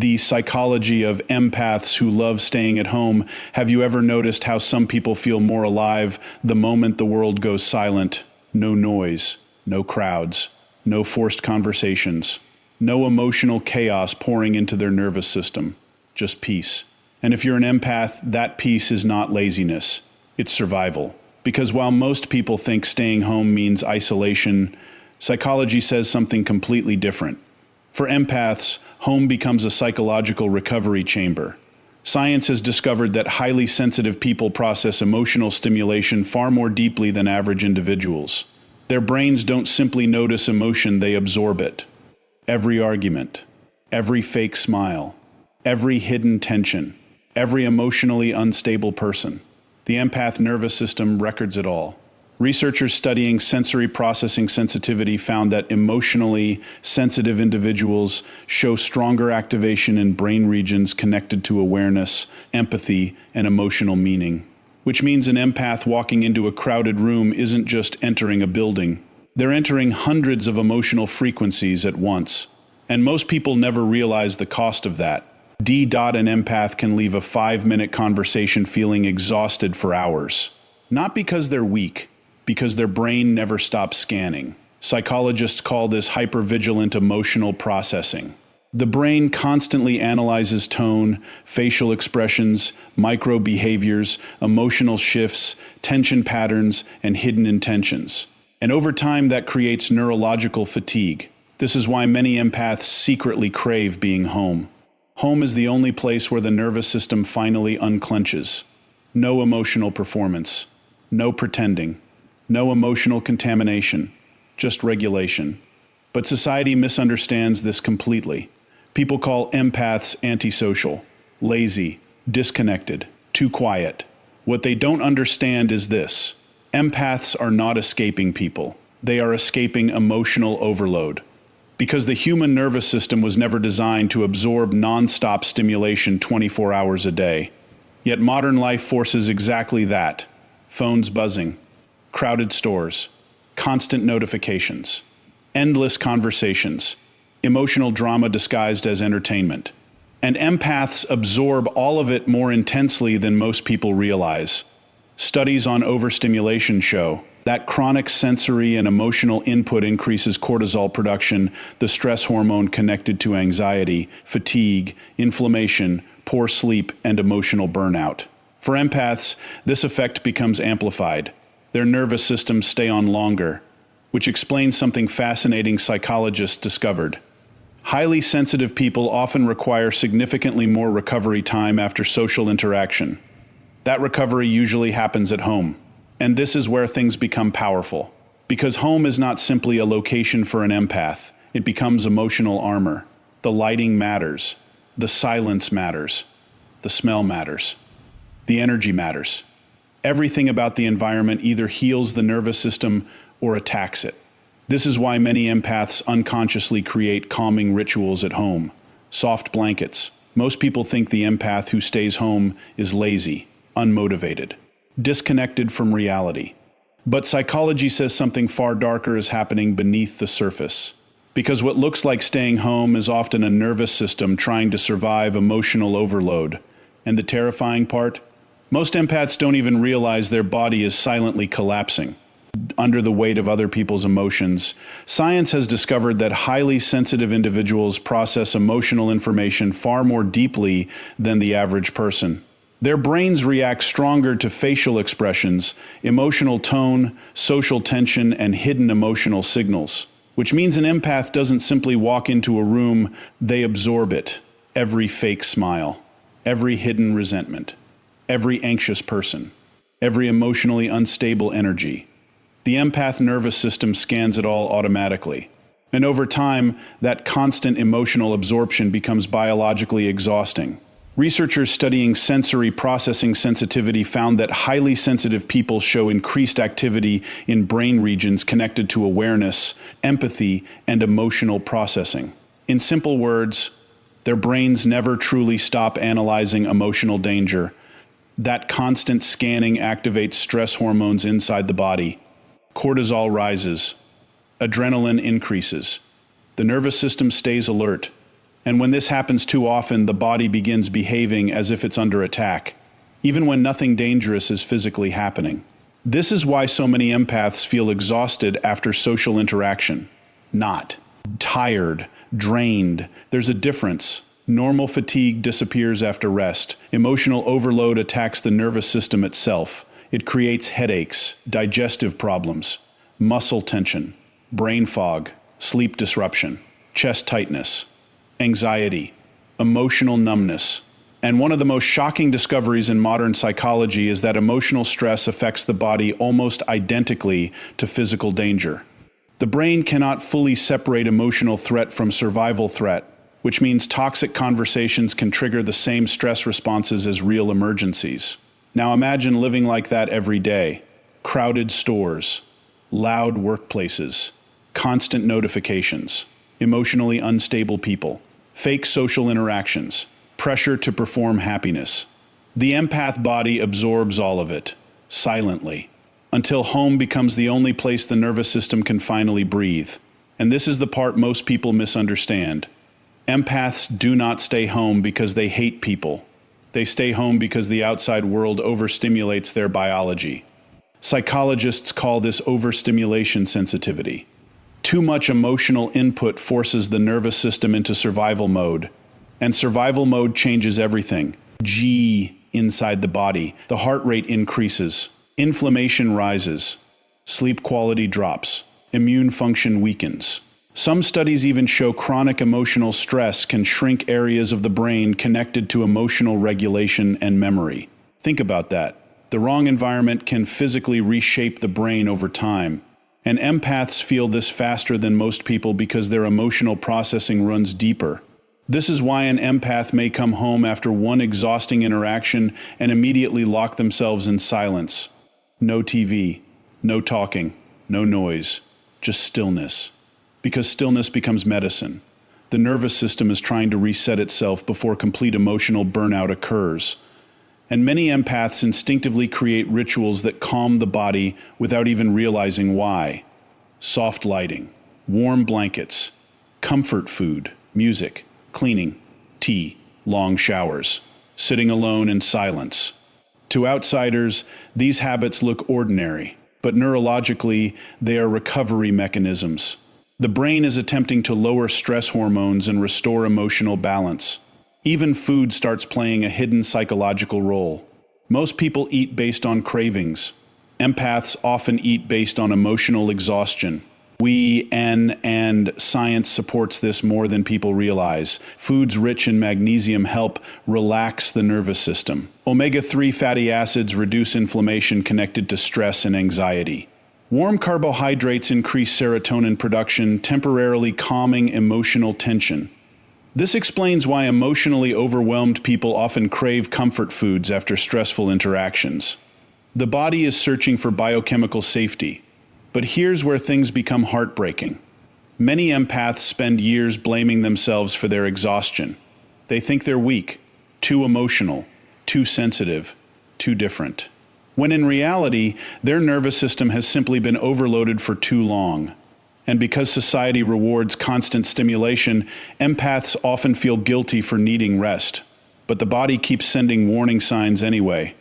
the psychology of empaths who love staying at home. Have you ever noticed how some people feel more alive the moment the world goes silent? No noise, no crowds, no forced conversations, no emotional chaos pouring into their nervous system, just peace. And if you're an empath, that peace is not laziness, it's survival. Because while most people think staying home means isolation, psychology says something completely different. For empaths, home becomes a psychological recovery chamber. Science has discovered that highly sensitive people process emotional stimulation far more deeply than average individuals. Their brains don't simply notice emotion, they absorb it. Every argument, every fake smile, every hidden tension, every emotionally unstable person. The empath nervous system records it all. Researchers studying sensory processing sensitivity found that emotionally sensitive individuals show stronger activation in brain regions connected to awareness, empathy, and emotional meaning. Which means an empath walking into a crowded room isn't just entering a building. They're entering hundreds of emotional frequencies at once. And most people never realize the cost of that. An empath can leave a 5-minute conversation feeling exhausted for hours. Not because they're weak, because their brain never stops scanning. Psychologists call this hypervigilant emotional processing. The brain constantly analyzes tone, facial expressions, micro behaviors, emotional shifts, tension patterns, and hidden intentions. And over time, that creates neurological fatigue. This is why many empaths secretly crave being home. Home is the only place where the nervous system finally unclenches. No emotional performance, no pretending, no emotional contamination, just regulation. But society misunderstands this completely. People call empaths antisocial, lazy, disconnected, too quiet. What they don't understand is this: empaths are not escaping people. They are escaping emotional overload. Because the human nervous system was never designed to absorb non-stop stimulation 24 hours a day. Yet modern life forces exactly that. Phones buzzing, crowded stores, constant notifications, endless conversations, emotional drama disguised as entertainment. And empaths absorb all of it more intensely than most people realize. Studies on overstimulation show that chronic sensory and emotional input increases cortisol production, the stress hormone connected to anxiety, fatigue, inflammation, poor sleep, and emotional burnout. For empaths, this effect becomes amplified. Their nervous systems stay on longer, which explains something fascinating psychologists discovered. Highly sensitive people often require significantly more recovery time after social interaction. That recovery usually happens at home. And this is where things become powerful. Because home is not simply a location for an empath, it becomes emotional armor. The lighting matters. The silence matters. The smell matters. The energy matters. Everything about the environment either heals the nervous system or attacks it. This is why many empaths unconsciously create calming rituals at home. Soft blankets. Most people think the empath who stays home is lazy, unmotivated, disconnected from reality. But psychology says something far darker is happening beneath the surface. Because what looks like staying home is often a nervous system trying to survive emotional overload. And the terrifying part? Most empaths don't even realize their body is silently collapsing under the weight of other people's emotions. Science has discovered that highly sensitive individuals process emotional information far more deeply than the average person. Their brains react stronger to facial expressions, emotional tone, social tension, and hidden emotional signals. Which means an empath doesn't simply walk into a room, they absorb it. Every fake smile, every hidden resentment, every anxious person, every emotionally unstable energy. The empath nervous system scans it all automatically. And over time, that constant emotional absorption becomes biologically exhausting. Researchers studying sensory processing sensitivity found that highly sensitive people show increased activity in brain regions connected to awareness, empathy, and emotional processing. In simple words, their brains never truly stop analyzing emotional danger. That constant scanning activates stress hormones inside the body. Cortisol rises. Adrenaline increases. The nervous system stays alert. And when this happens too often, the body begins behaving as if it's under attack, even when nothing dangerous is physically happening. This is why so many empaths feel exhausted after social interaction. Not tired, drained. There's a difference. Normal fatigue disappears after rest. Emotional overload attacks the nervous system itself. It creates headaches, digestive problems, muscle tension, brain fog, sleep disruption, chest tightness, anxiety, emotional numbness. And one of the most shocking discoveries in modern psychology is that emotional stress affects the body almost identically to physical danger. The brain cannot fully separate emotional threat from survival threat, which means toxic conversations can trigger the same stress responses as real emergencies. Now imagine living like that every day. Crowded stores, loud workplaces, constant notifications, emotionally unstable people, fake social interactions, pressure to perform happiness. The empath body absorbs all of it, silently, until home becomes the only place the nervous system can finally breathe. And this is the part most people misunderstand. Empaths do not stay home because they hate people. They stay home because the outside world overstimulates their biology. Psychologists call this overstimulation sensitivity. Too much emotional input forces the nervous system into survival mode. And survival mode changes everything. G inside the body. The heart rate increases. Inflammation rises. Sleep quality drops. Immune function weakens. Some studies even show chronic emotional stress can shrink areas of the brain connected to emotional regulation and memory. Think about that. The wrong environment can physically reshape the brain over time. And empaths feel this faster than most people because their emotional processing runs deeper. This is why an empath may come home after one exhausting interaction and immediately lock themselves in silence. No TV, no talking, no noise, just stillness. Because stillness becomes medicine. The nervous system is trying to reset itself before complete emotional burnout occurs. And many empaths instinctively create rituals that calm the body without even realizing why. Soft lighting, warm blankets, comfort food, music, cleaning, tea, long showers, sitting alone in silence. To outsiders, these habits look ordinary, but neurologically, they are recovery mechanisms. The brain is attempting to lower stress hormones and restore emotional balance. Even food starts playing a hidden psychological role. Most people eat based on cravings. Empaths often eat based on emotional exhaustion. And science supports this more than people realize. Foods rich in magnesium help relax the nervous system. Omega-3 fatty acids reduce inflammation connected to stress and anxiety. Warm carbohydrates increase serotonin production, temporarily calming emotional tension. This explains why emotionally overwhelmed people often crave comfort foods after stressful interactions. The body is searching for biochemical safety. But here's where things become heartbreaking. Many empaths spend years blaming themselves for their exhaustion. They think they're weak, too emotional, too sensitive, too different. When in reality, their nervous system has simply been overloaded for too long. And because society rewards constant stimulation, empaths often feel guilty for needing rest. But the body keeps sending warning signs anyway.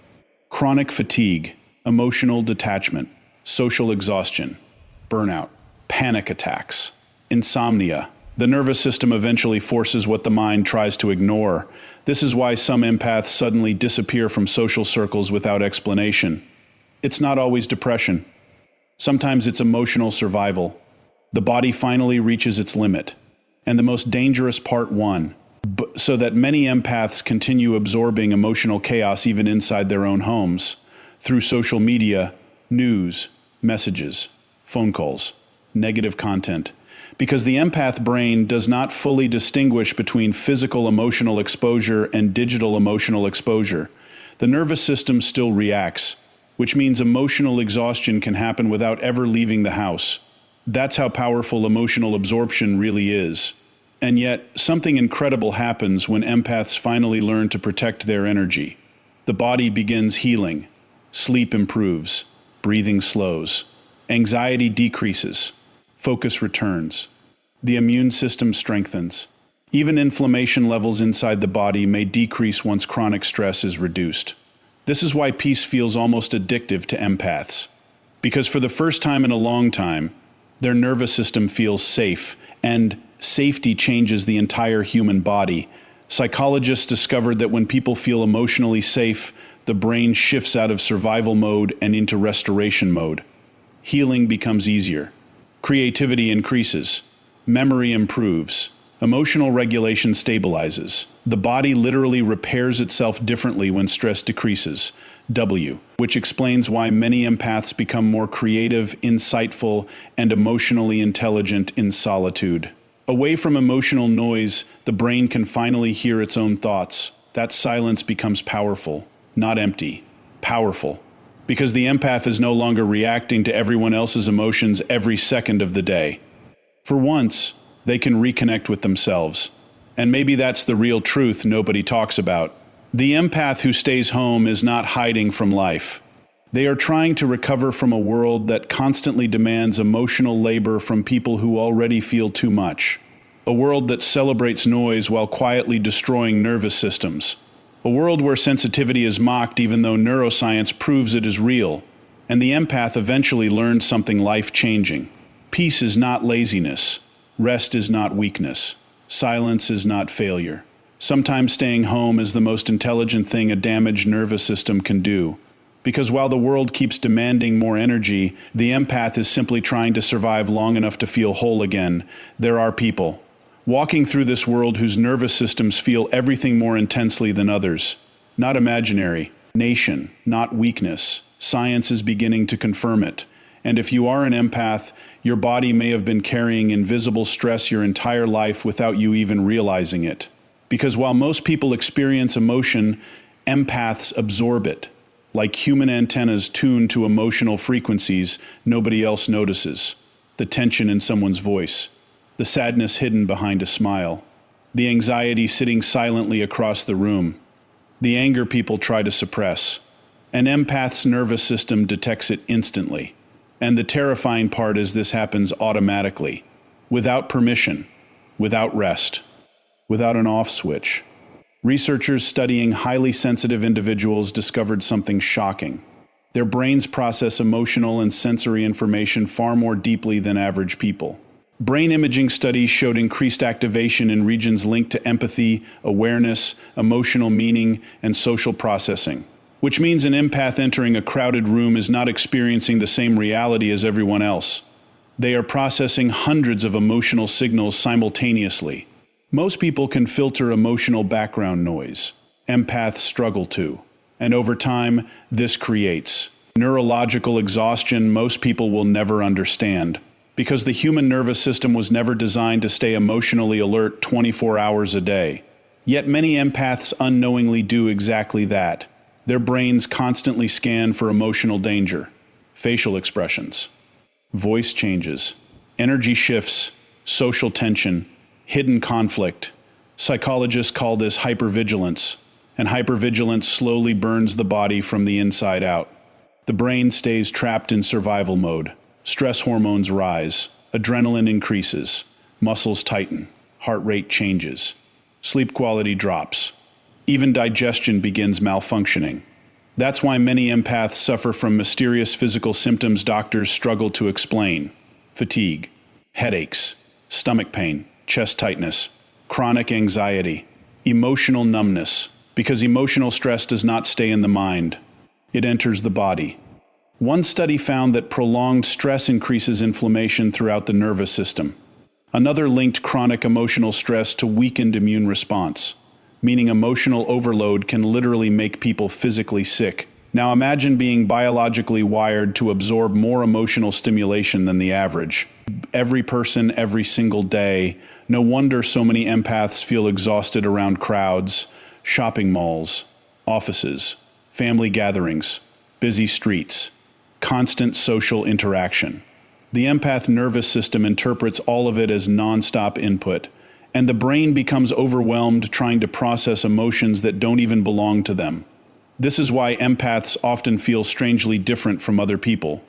Chronic fatigue, emotional detachment, social exhaustion, burnout, panic attacks, insomnia. The nervous system eventually forces what the mind tries to ignore. This is why some empaths suddenly disappear from social circles without explanation. It's not always depression. Sometimes it's emotional survival. The body finally reaches its limit. And the most dangerous part won. So that many empaths continue absorbing emotional chaos even inside their own homes, through social media, news, messages, phone calls, negative content. Because the empath brain does not fully distinguish between physical emotional exposure and digital emotional exposure. The nervous system still reacts, which means emotional exhaustion can happen without ever leaving the house. That's how powerful emotional absorption really is. And yet, something incredible happens when empaths finally learn to protect their energy. The body begins healing. Sleep improves. Breathing slows. Anxiety decreases. Focus returns. The immune system strengthens. Even inflammation levels inside the body may decrease once chronic stress is reduced. This is why peace feels almost addictive to empaths. Because for the first time in a long time, their nervous system feels safe, and safety changes the entire human body. Psychologists discovered that when people feel emotionally safe, the brain shifts out of survival mode and into restoration mode. Healing becomes easier. Creativity increases. Memory improves. Emotional regulation stabilizes. The body literally repairs itself differently when stress decreases. Which explains why many empaths become more creative, insightful, and emotionally intelligent in solitude. Away from emotional noise, the brain can finally hear its own thoughts. That silence becomes powerful, not empty. Powerful. Because the empath is no longer reacting to everyone else's emotions every second of the day. For once, they can reconnect with themselves. And maybe that's the real truth nobody talks about. The empath who stays home is not hiding from life. They are trying to recover from a world that constantly demands emotional labor from people who already feel too much. A world that celebrates noise while quietly destroying nervous systems. A world where sensitivity is mocked even though neuroscience proves it is real. And the empath eventually learns something life-changing. Peace is not laziness. Rest is not weakness. Silence is not failure. Sometimes staying home is the most intelligent thing a damaged nervous system can do. Because while the world keeps demanding more energy, the empath is simply trying to survive long enough to feel whole again. There are people walking through this world whose nervous systems feel everything more intensely than others. Not imaginary. Nation, not weakness. Science is beginning to confirm it. And if you are an empath, your body may have been carrying invisible stress your entire life without you even realizing it. Because while most people experience emotion, empaths absorb it. Like human antennas tuned to emotional frequencies nobody else notices. The tension in someone's voice. The sadness hidden behind a smile. The anxiety sitting silently across the room. The anger people try to suppress. An empath's nervous system detects it instantly. And the terrifying part is this happens automatically. Without permission. Without rest. Without an off switch. Researchers studying highly sensitive individuals discovered something shocking. Their brains process emotional and sensory information far more deeply than average people. Brain imaging studies showed increased activation in regions linked to empathy, awareness, emotional meaning, and social processing. Which means an empath entering a crowded room is not experiencing the same reality as everyone else. They are processing hundreds of emotional signals simultaneously. Most people can filter emotional background noise. Empaths struggle to. And over time, this creates neurological exhaustion most people will never understand. Because the human nervous system was never designed to stay emotionally alert 24 hours a day. Yet many empaths unknowingly do exactly that. Their brains constantly scan for emotional danger. Facial expressions. Voice changes. Energy shifts. Social tension. Hidden conflict. Psychologists call this hypervigilance, and hypervigilance slowly burns the body from the inside out. The brain stays trapped in survival mode. Stress hormones rise, adrenaline increases, muscles tighten, heart rate changes, sleep quality drops. Even digestion begins malfunctioning. That's why many empaths suffer from mysterious physical symptoms doctors struggle to explain. Fatigue, headaches, stomach pain, chest tightness, chronic anxiety, emotional numbness, because emotional stress does not stay in the mind. It enters the body. One study found that prolonged stress increases inflammation throughout the nervous system. Another linked chronic emotional stress to weakened immune response, meaning emotional overload can literally make people physically sick. Now imagine being biologically wired to absorb more emotional stimulation than the average. Every person, every single day. No wonder so many empaths feel exhausted around crowds, shopping malls, offices, family gatherings, busy streets, constant social interaction. The empath nervous system interprets all of it as non-stop input, and the brain becomes overwhelmed trying to process emotions that don't even belong to them. This is why empaths often feel strangely different from other people.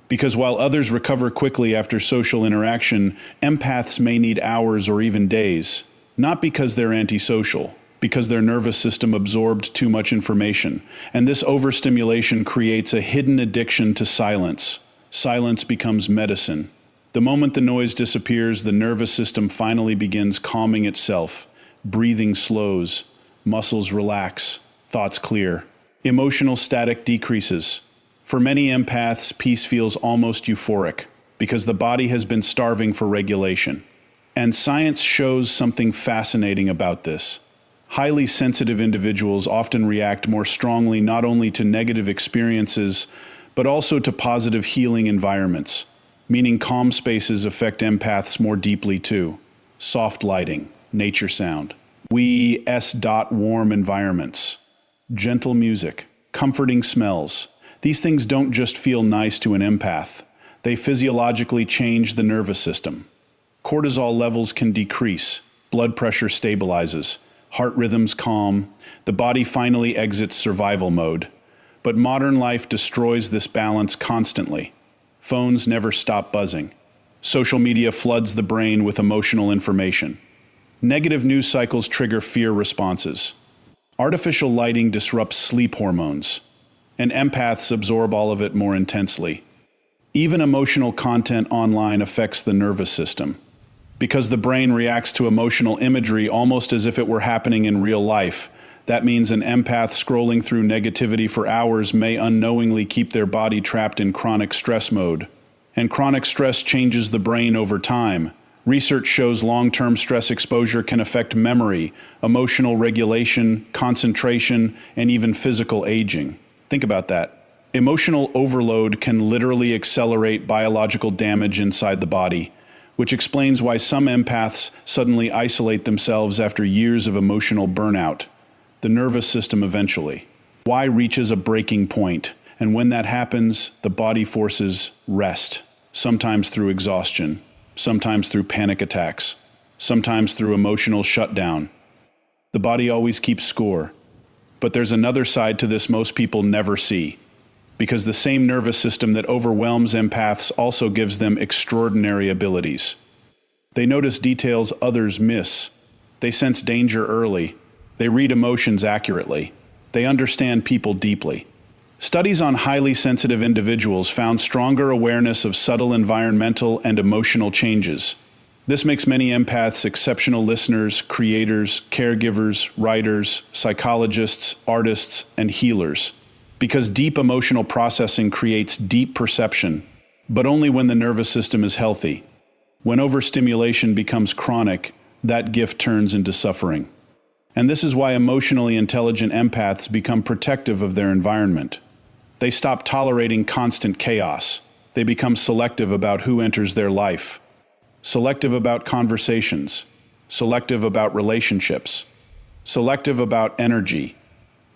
Because while others recover quickly after social interaction, empaths may need hours or even days. not because they're antisocial, because their nervous system absorbed too much information. And this overstimulation creates a hidden addiction to silence. Silence becomes medicine. The moment the noise disappears, the nervous system finally begins calming itself. Breathing slows, muscles relax, thoughts clear. Emotional static decreases. For many empaths, peace feels almost euphoric because the body has been starving for regulation. And science shows something fascinating about this. Highly sensitive individuals often react more strongly not only to negative experiences, but also to positive healing environments, meaning calm spaces affect empaths more deeply too. Soft lighting, nature sound. Warm environments, gentle music, comforting smells. These things don't just feel nice to an empath. They physiologically change the nervous system. Cortisol levels can decrease, blood pressure stabilizes, heart rhythms calm, the body finally exits survival mode. But modern life destroys this balance constantly. Phones never stop buzzing. Social media floods the brain with emotional information. Negative news cycles trigger fear responses. Artificial lighting disrupts sleep hormones, and empaths absorb all of it more intensely. Even emotional content online affects the nervous system, because the brain reacts to emotional imagery almost as if it were happening in real life. That means an empath scrolling through negativity for hours may unknowingly keep their body trapped in chronic stress mode. And chronic stress changes the brain over time. Research shows long-term stress exposure can affect memory, emotional regulation, concentration, and even physical aging. Think about that. Emotional overload can literally accelerate biological damage inside the body, which explains why some empaths suddenly isolate themselves after years of emotional burnout. The nervous system eventually. Why reaches a breaking point, and when that happens, the body forces rest, sometimes through exhaustion, sometimes through panic attacks, sometimes through emotional shutdown. The body always keeps score. But there's another side to this most people never see, because the same nervous system that overwhelms empaths also gives them extraordinary abilities. They notice details others miss. They sense danger early. They read emotions accurately. They understand people deeply. Studies on highly sensitive individuals found stronger awareness of subtle environmental and emotional changes. This makes many empaths exceptional listeners, creators, caregivers, writers, psychologists, artists, and healers. Because deep emotional processing creates deep perception, but only when the nervous system is healthy. When overstimulation becomes chronic, that gift turns into suffering. And this is why emotionally intelligent empaths become protective of their environment. They stop tolerating constant chaos. They become selective about who enters their life. Selective about conversations. Selective about relationships. Selective about energy.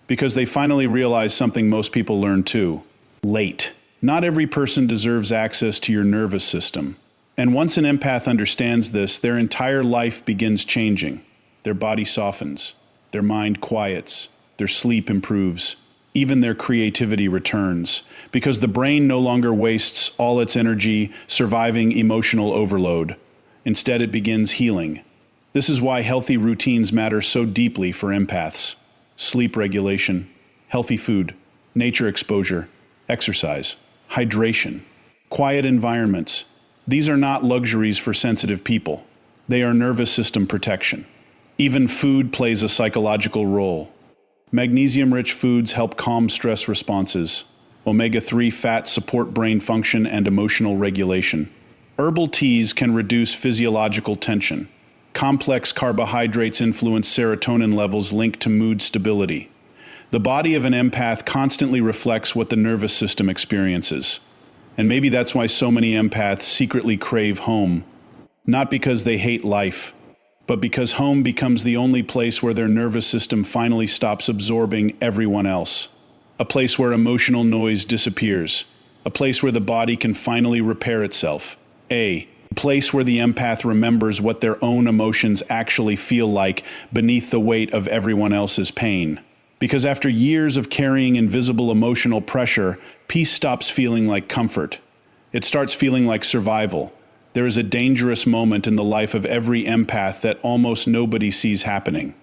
Because they finally realize something most people learn too late. Not every person deserves access to your nervous system. And once an empath understands this, their entire life begins changing. Their body softens, their mind quiets, their sleep improves, even their creativity returns, because the brain no longer wastes all its energy surviving emotional overload. Instead, it begins healing. This is why healthy routines matter so deeply for empaths. Sleep regulation, healthy food, nature exposure, exercise, hydration, quiet environments. These are not luxuries for sensitive people. They are nervous system protection. Even food plays a psychological role. Magnesium-rich foods help calm stress responses. Omega-3 fats support brain function and emotional regulation. Herbal teas can reduce physiological tension. Complex carbohydrates influence serotonin levels linked to mood stability. The body of an empath constantly reflects what the nervous system experiences. And maybe that's why so many empaths secretly crave home. Not because they hate life, but because home becomes the only place where their nervous system finally stops absorbing everyone else. A place where emotional noise disappears. A place where the body can finally repair itself. A place where the empath remembers what their own emotions actually feel like beneath the weight of everyone else's pain. Because after years of carrying invisible emotional pressure, peace stops feeling like comfort. It starts feeling like survival. there is a dangerous moment in the life of every empath that almost nobody sees happening.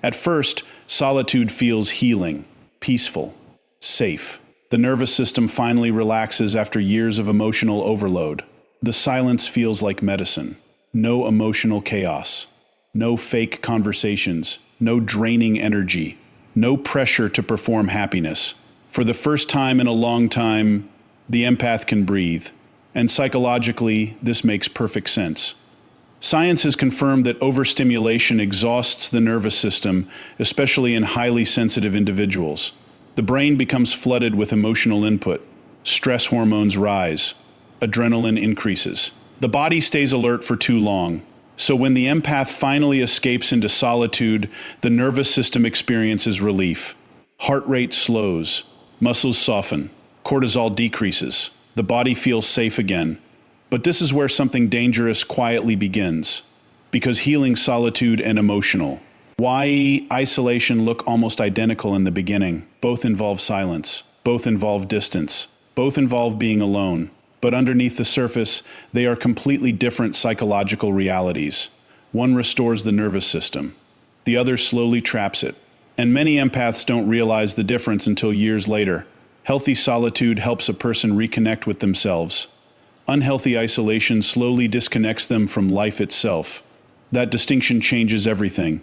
At first, solitude feels healing, peaceful, safe. The nervous system finally relaxes after years of emotional overload. The silence feels like medicine. No emotional chaos. No fake conversations. No draining energy. No pressure to perform happiness. For the first time in a long time, the empath can breathe. And psychologically, this makes perfect sense. Science has confirmed that overstimulation exhausts the nervous system, especially in highly sensitive individuals. The brain becomes flooded with emotional input. Stress hormones rise. Adrenaline increases. The body stays alert for too long. So when the empath finally escapes into solitude, the nervous system experiences relief. Heart rate slows. Muscles soften. Cortisol decreases. The body feels safe again. But this is where something dangerous quietly begins. Because healing, solitude, and emotional. Why isolation look almost identical in the beginning? Both involve silence. Both involve distance. Both involve being alone. But underneath the surface, they are completely different psychological realities. One restores the nervous system. The other slowly traps it. And many empaths don't realize the difference until years later. Healthy solitude helps a person reconnect with themselves. Unhealthy isolation slowly disconnects them from life itself. That distinction changes everything.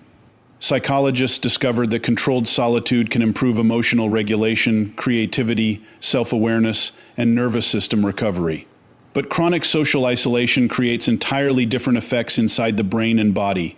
Psychologists discovered that controlled solitude can improve emotional regulation, creativity, self-awareness, and nervous system recovery. But chronic social isolation creates entirely different effects inside the brain and body.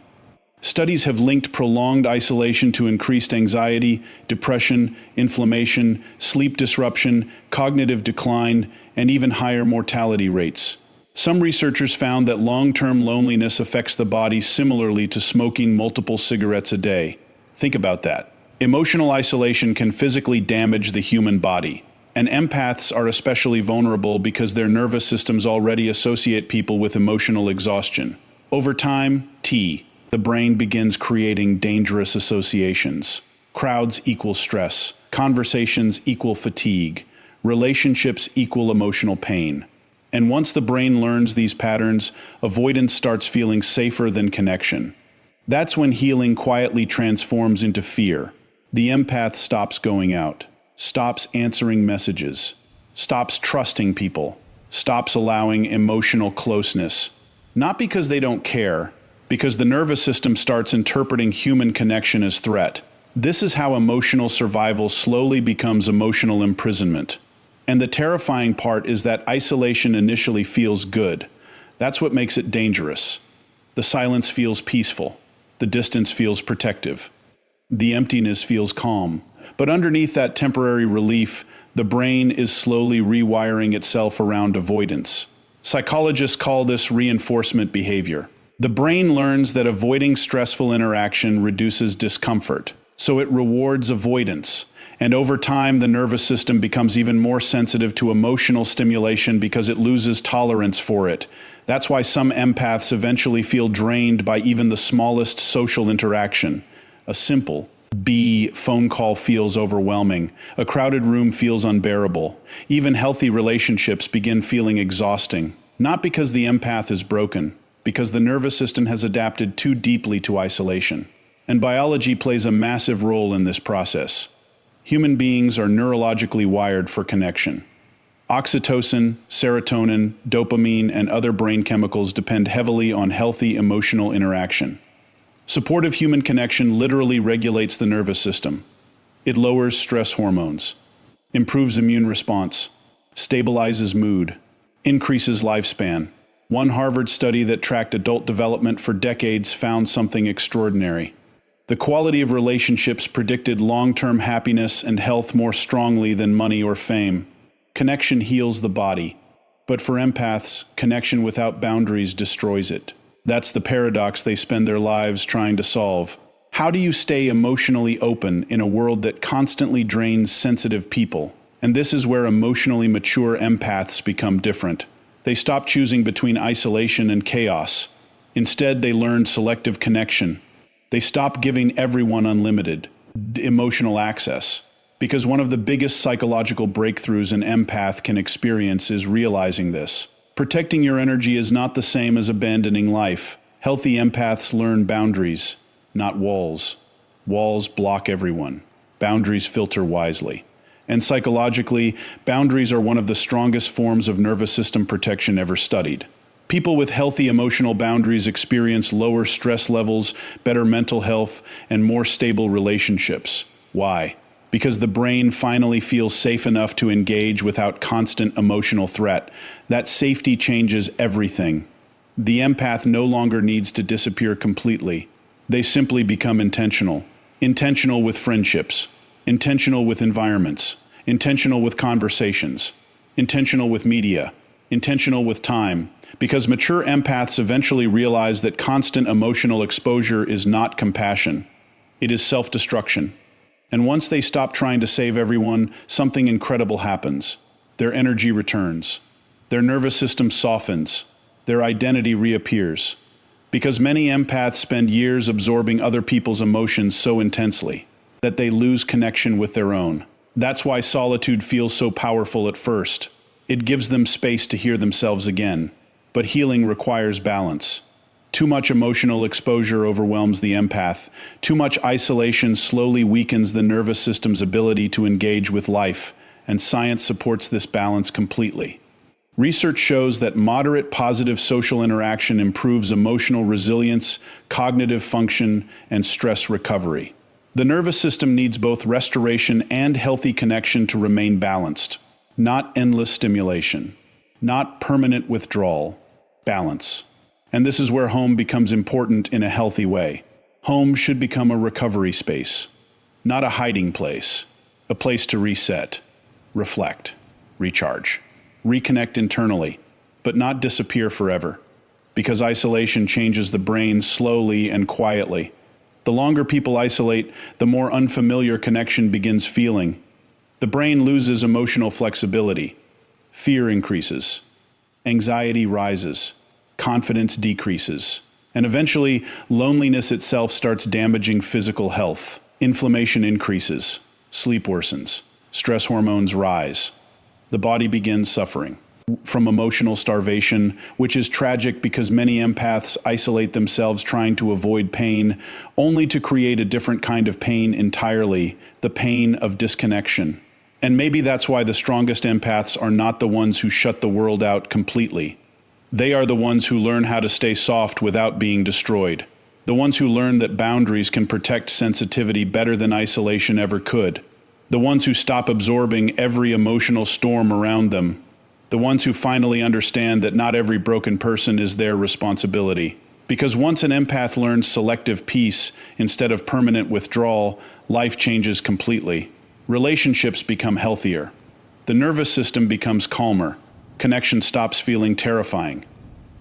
Studies have linked prolonged isolation to increased anxiety, depression, inflammation, sleep disruption, cognitive decline, and even higher mortality rates. Some researchers found that long-term loneliness affects the body similarly to smoking multiple cigarettes a day. Think about that. Emotional isolation can physically damage the human body. And empaths are especially vulnerable because their nervous systems already associate people with emotional exhaustion. Over time, the brain begins creating dangerous associations. Crowds equal stress. Conversations equal fatigue. Relationships equal emotional pain. And once the brain learns these patterns, avoidance starts feeling safer than connection. That's when healing quietly transforms into fear. The empath stops going out, stops answering messages, stops trusting people, stops allowing emotional closeness. Not because they don't care, because the nervous system starts interpreting human connection as threat. This is how emotional survival slowly becomes emotional imprisonment. And the terrifying part is that isolation initially feels good. That's what makes it dangerous. The silence feels peaceful. The distance feels protective. The emptiness feels calm. But underneath that temporary relief, the brain is slowly rewiring itself around avoidance. Psychologists call this reinforcement behavior. The brain learns that avoiding stressful interaction reduces discomfort, so it rewards avoidance. And over time, the nervous system becomes even more sensitive to emotional stimulation because it loses tolerance for it. That's why some empaths eventually feel drained by even the smallest social interaction. A simple phone call feels overwhelming. A crowded room feels unbearable. Even healthy relationships begin feeling exhausting. Not because the empath is broken, because the nervous system has adapted too deeply to isolation. And biology plays a massive role in this process. Human beings are neurologically wired for connection. Oxytocin, serotonin, dopamine, and other brain chemicals depend heavily on healthy emotional interaction. Supportive human connection literally regulates the nervous system. It lowers stress hormones, improves immune response, stabilizes mood, increases lifespan. One Harvard study that tracked adult development for decades found something extraordinary. The quality of relationships predicted long-term happiness and health more strongly than money or fame. Connection heals the body. But for empaths, connection without boundaries destroys it. That's the paradox they spend their lives trying to solve. How do you stay emotionally open in a world that constantly drains sensitive people? And this is where emotionally mature empaths become different. They stop choosing between isolation and chaos. Instead, they learn selective connection. They stop giving everyone unlimited emotional access. Because one of the biggest psychological breakthroughs an empath can experience is realizing this. Protecting your energy is not the same as abandoning life. Healthy empaths learn boundaries, not walls. Walls block everyone. Boundaries filter wisely. And psychologically, boundaries are one of the strongest forms of nervous system protection ever studied. People with healthy emotional boundaries experience lower stress levels, better mental health, and more stable relationships. Why? Because the brain finally feels safe enough to engage without constant emotional threat. That safety changes everything. The empath no longer needs to disappear completely. They simply become intentional. Intentional with friendships, intentional with environments, intentional with conversations, intentional with media, intentional with time. Because mature empaths eventually realize that constant emotional exposure is not compassion. It is self-destruction. And once they stop trying to save everyone, something incredible happens. Their energy returns. Their nervous system softens. Their identity reappears. Because many empaths spend years absorbing other people's emotions so intensely that they lose connection with their own. That's why solitude feels so powerful at first. It gives them space to hear themselves again. But healing requires balance. Too much emotional exposure overwhelms the empath. Too much isolation slowly weakens the nervous system's ability to engage with life, and science supports this balance completely. Research shows that moderate positive social interaction improves emotional resilience, cognitive function, and stress recovery. The nervous system needs both restoration and healthy connection to remain balanced, not endless stimulation, not permanent withdrawal, balance. And this is where home becomes important in a healthy way. Home should become a recovery space, not a hiding place, a place to reset, reflect, recharge, reconnect internally, but not disappear forever. Because isolation changes the brain slowly and quietly. The longer people isolate, the more unfamiliar connection begins feeling. The brain loses emotional flexibility. Fear increases. Anxiety rises. Confidence decreases. And eventually, loneliness itself starts damaging physical health. Inflammation increases. Sleep worsens. Stress hormones rise. The body begins suffering from emotional starvation, which is tragic because many empaths isolate themselves trying to avoid pain, only to create a different kind of pain entirely, the pain of disconnection. And maybe that's why the strongest empaths are not the ones who shut the world out completely. They are the ones who learn how to stay soft without being destroyed. The ones who learn that boundaries can protect sensitivity better than isolation ever could. The ones who stop absorbing every emotional storm around them. The ones who finally understand that not every broken person is their responsibility. Because once an empath learns selective peace instead of permanent withdrawal, life changes completely. Relationships become healthier. The nervous system becomes calmer. Connection stops feeling terrifying.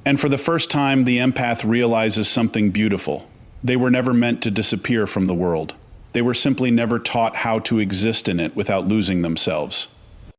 And for the first time, the empath realizes something beautiful. They were never meant to disappear from the world. They were simply never taught how to exist in it without losing themselves.